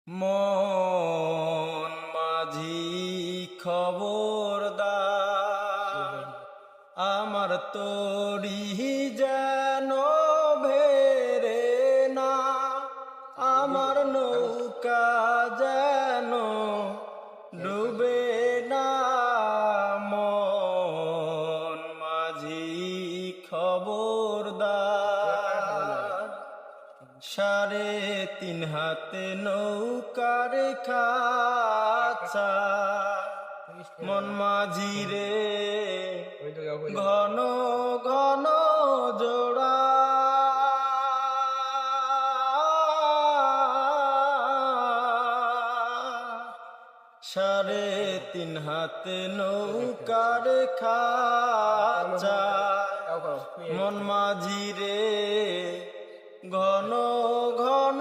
মন মাঝি খবরদার, আমার তরি যেন ভেরে না, আমার নৌকা যেন ডুবে না। মন মাঝি খবরদার, 3.5 হাতে নৌকার খাঁচা। মন মাঝি রে ঘন ঘন জোড়া, 3.5 হাতে নৌকার খাঁচা। মন মাঝি রে ঘন ঘন